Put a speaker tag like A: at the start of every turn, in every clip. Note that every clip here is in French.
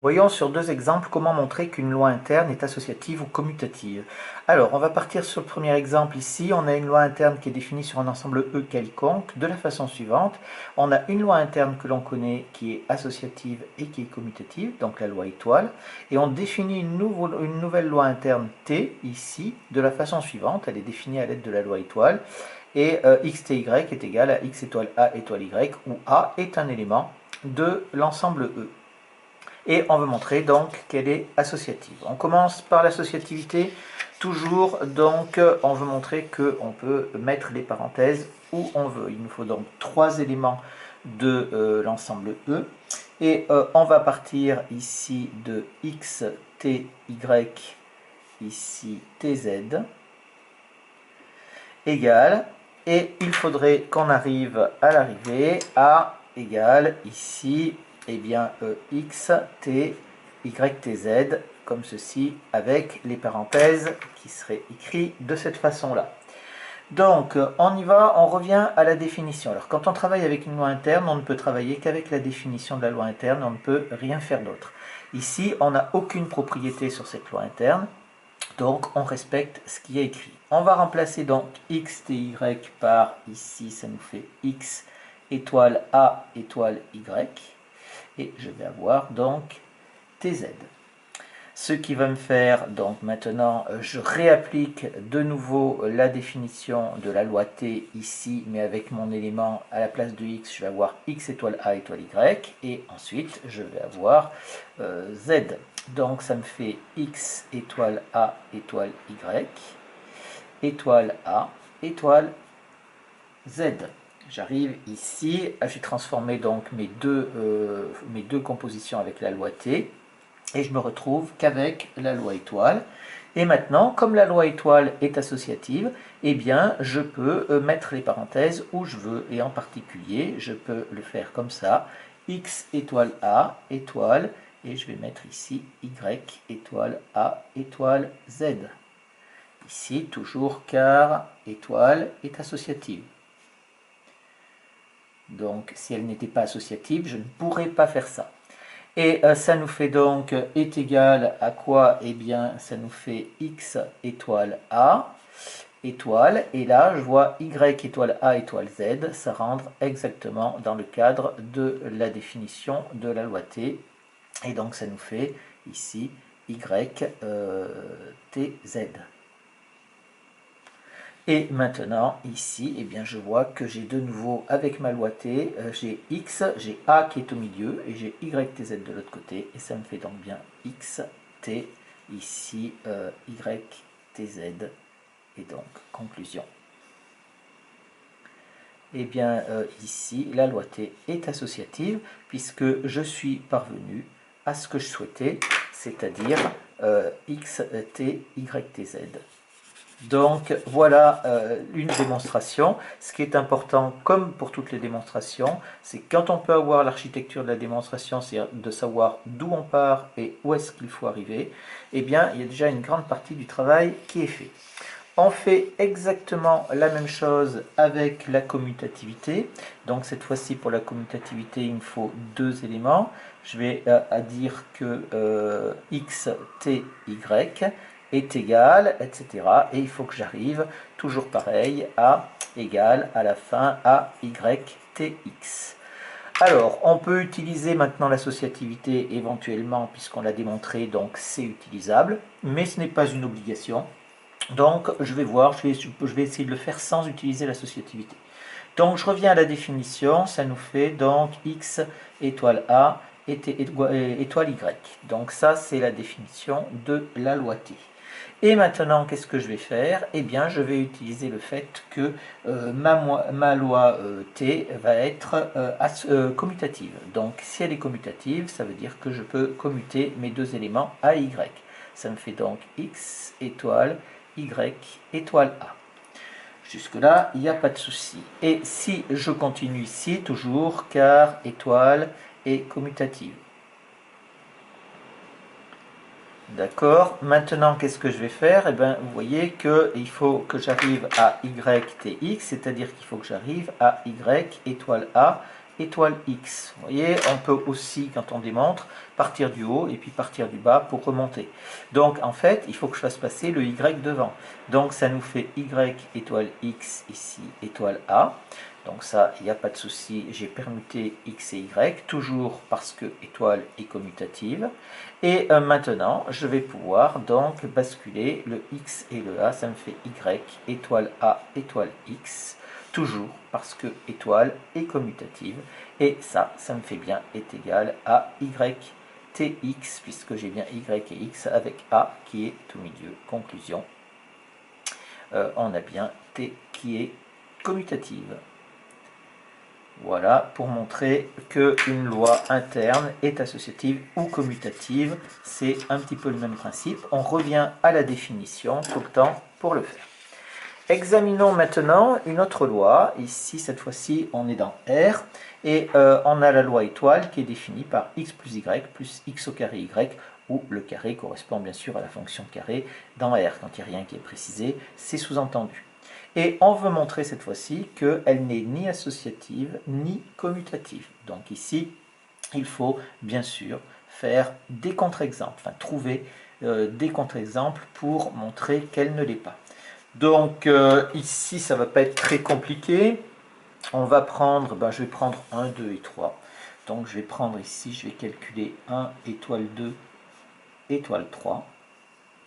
A: Voyons sur deux exemples comment montrer qu'une loi interne est associative ou commutative. Alors, on va partir sur le premier exemple ici. On a une loi interne qui est définie sur un ensemble E quelconque de la façon suivante. On a une loi interne que l'on connaît qui est associative et qui est commutative, donc la loi étoile. Et on définit une nouvelle loi interne T ici de la façon suivante. Elle est définie à l'aide de la loi étoile. Et xty est égal à x étoile a étoile y, où a est un élément de l'ensemble E. Et on veut montrer donc qu'elle est associative. On commence par l'associativité, toujours donc on veut montrer qu'on peut mettre les parenthèses où on veut. Il nous faut donc trois éléments de l'ensemble E. Et on va partir ici de x, t, y, ici tz, égale, et il faudrait qu'on arrive à l'arrivée à égale ici eh bien, x, t, y, tz, comme ceci, avec les parenthèses qui seraient écrites de cette façon-là. Donc, on y va, on revient à la définition. Alors, quand on travaille avec une loi interne, on ne peut travailler qu'avec la définition de la loi interne, on ne peut rien faire d'autre. Ici, on n'a aucune propriété sur cette loi interne, donc on respecte ce qui est écrit. On va remplacer donc x, t, y par, ici, ça nous fait x étoile a étoile y. Et je vais avoir donc tz. Ce qui va me faire, donc maintenant, je réapplique de nouveau la définition de la loi T ici, mais avec mon élément à la place de x, je vais avoir x étoile a étoile y, et ensuite je vais avoir z. Donc ça me fait x étoile a étoile y, étoile a étoile z. J'arrive ici, j'ai transformé donc mes deux compositions avec la loi T, et je me retrouve qu'avec la loi étoile. Et maintenant, comme la loi étoile est associative, eh bien, je peux mettre les parenthèses où je veux, et en particulier, je peux le faire comme ça, x étoile a étoile, et je vais mettre ici y étoile a étoile z. Ici, toujours car étoile est associative. Donc, si elle n'était pas associative, je ne pourrais pas faire ça. Et ça nous fait donc est égal à quoi? Eh bien, ça nous fait x étoile a étoile. Et là, je vois y étoile a étoile z. Ça rentre exactement dans le cadre de la définition de la loi T. Et donc, ça nous fait ici y tz. Et maintenant, ici, eh bien, je vois que j'ai de nouveau, avec ma loi T, j'ai x, j'ai a qui est au milieu, et j'ai y tz de l'autre côté, et ça me fait donc bien x, t, ici, y tz, et donc, conclusion. Eh bien, ici, la loi T est associative, puisque je suis parvenu à ce que je souhaitais, c'est-à-dire x, t, y, tz. Donc voilà une démonstration. Ce qui est important, comme pour toutes les démonstrations, c'est quand on peut avoir l'architecture de la démonstration, c'est de savoir d'où on part et où est-ce qu'il faut arriver, eh bien il y a déjà une grande partie du travail qui est fait. On fait exactement la même chose avec la commutativité. Donc cette fois-ci pour la commutativité, il me faut deux éléments. Je vais dire que x, t, y est égal, etc. Et il faut que j'arrive, toujours pareil, à égal à la fin à y, tx. Alors, on peut utiliser maintenant l'associativité éventuellement, puisqu'on l'a démontré, donc c'est utilisable, mais ce n'est pas une obligation. Donc, je vais voir, je vais essayer de le faire sans utiliser l'associativité. Donc, je reviens à la définition, ça nous fait donc x étoile a étoile y. Donc, ça, c'est la définition de la loi T. Et maintenant, qu'est-ce que je vais faire? Eh bien, je vais utiliser le fait que ma loi T va être commutative. Donc, si elle est commutative, ça veut dire que je peux commuter mes deux éléments A et Y. Ça me fait donc x étoile y étoile A. Jusque-là, il n'y a pas de souci. Et si je continue ici, toujours, car étoile est commutative. D'accord. Maintenant, qu'est-ce que je vais faire? Eh bien, vous voyez qu'il faut que j'arrive à y tx, c'est-à-dire qu'il faut que j'arrive à y étoile a étoile x. Vous voyez, on peut aussi, quand on démontre, partir du haut et puis partir du bas pour remonter. Donc, en fait, il faut que je fasse passer le y devant. Donc, ça nous fait y étoile x ici, étoile a. Donc ça, il n'y a pas de souci, j'ai permuté x et y, toujours parce que étoile est commutative. Et maintenant, je vais pouvoir donc basculer le x et le a, ça me fait y, étoile a, étoile x, toujours parce que étoile est commutative. Et ça me fait bien est égal à y tx, puisque j'ai bien y et x avec a qui est au milieu. Conclusion, on a bien t qui est commutative. Voilà, pour montrer qu'une loi interne est associative ou commutative. C'est un petit peu le même principe. On revient à la définition tout le temps pour le faire. Examinons maintenant une autre loi. Ici, cette fois-ci, on est dans R. Et on a la loi étoile qui est définie par x plus y plus x au carré y, où le carré correspond bien sûr à la fonction carré dans R. Quand il n'y a rien qui est précisé, c'est sous-entendu. Et on veut montrer cette fois-ci qu'elle n'est ni associative ni commutative. Donc ici, il faut bien sûr faire des contre-exemples, enfin trouver des contre-exemples pour montrer qu'elle ne l'est pas. Donc ici, ça ne va pas être très compliqué. On va prendre, je vais prendre 1, 2 et 3. Donc je vais prendre ici, je vais calculer 1 étoile 2 étoile 3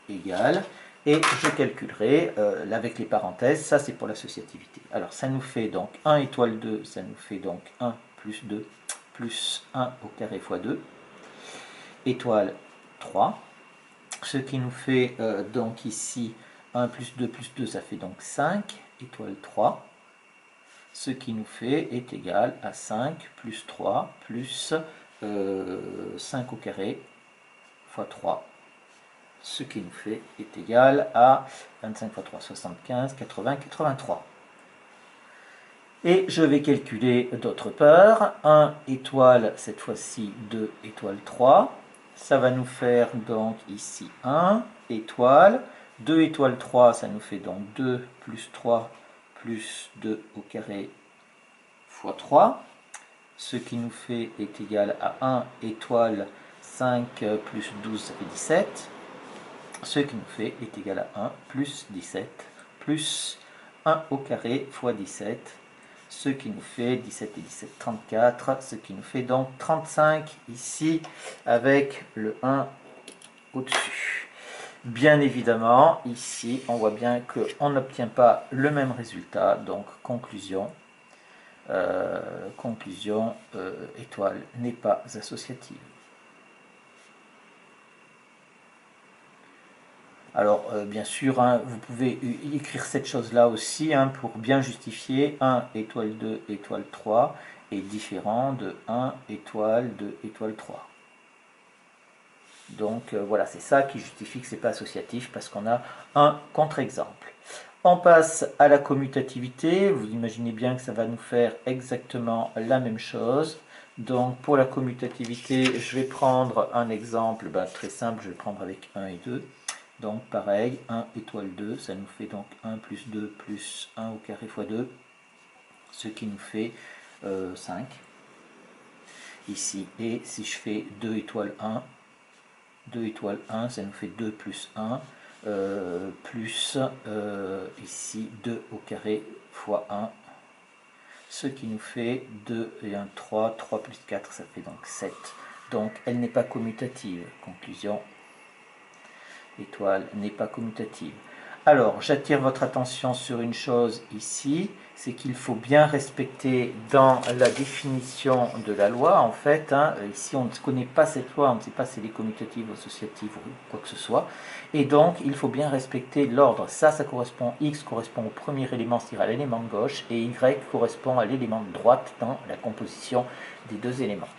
A: égale. Et je calculerai avec les parenthèses, ça c'est pour l'associativité. Alors ça nous fait donc 1 étoile 2, ça nous fait donc 1 plus 2 plus 1 au carré fois 2, étoile 3, ce qui nous fait donc ici 1 plus 2, ça fait donc 5, étoile 3, ce qui nous fait est égal à 5 plus 3 plus 5 au carré fois 3. Ce qui nous fait est égal à 25 fois 3, 75, 80, 83. Et je vais calculer d'autre part, 1 étoile, cette fois-ci 2 étoile 3. Ça va nous faire donc ici 1 étoile, 2 étoile 3, ça nous fait donc 2 plus 3 plus 2 au carré fois 3. Ce qui nous fait est égal à 1 étoile, 5 plus 12, ça fait 17. Ce qui nous fait est égal à 1 plus 17 plus 1 au carré fois 17, ce qui nous fait 17 et 17, 34, ce qui nous fait donc 35 ici avec le 1 au-dessus. Bien évidemment, ici, on voit bien qu'on n'obtient pas le même résultat, donc conclusion, étoile n'est pas associative. Alors, bien sûr, vous pouvez écrire cette chose-là aussi pour bien justifier 1 étoile 2 étoile 3 est différent de 1 étoile 2 étoile 3. Donc, voilà, c'est ça qui justifie que ce n'est pas associatif parce qu'on a un contre-exemple. On passe à la commutativité. Vous imaginez bien que ça va nous faire exactement la même chose. Donc, pour la commutativité, je vais prendre un exemple très simple. Je vais prendre avec 1 et 2. Donc pareil, 1 étoile 2, ça nous fait donc 1 plus 2 plus 1 au carré fois 2, ce qui nous fait 5. Ici, et si je fais 2 étoile 1, 2 étoile 1, ça nous fait 2 plus 1, plus ici 2 au carré fois 1, ce qui nous fait 2 et 1, 3, 3 plus 4, ça fait donc 7. Donc elle n'est pas commutative. Conclusion, étoile n'est pas commutative. Alors, j'attire votre attention sur une chose ici, c'est qu'il faut bien respecter dans la définition de la loi, en fait, ici on ne connaît pas cette loi, on ne sait pas si elle est commutative ou associative ou quoi que ce soit, et donc il faut bien respecter l'ordre. Ça correspond, X correspond au premier élément, c'est-à-dire à l'élément de gauche, et Y correspond à l'élément de droite dans la composition des deux éléments.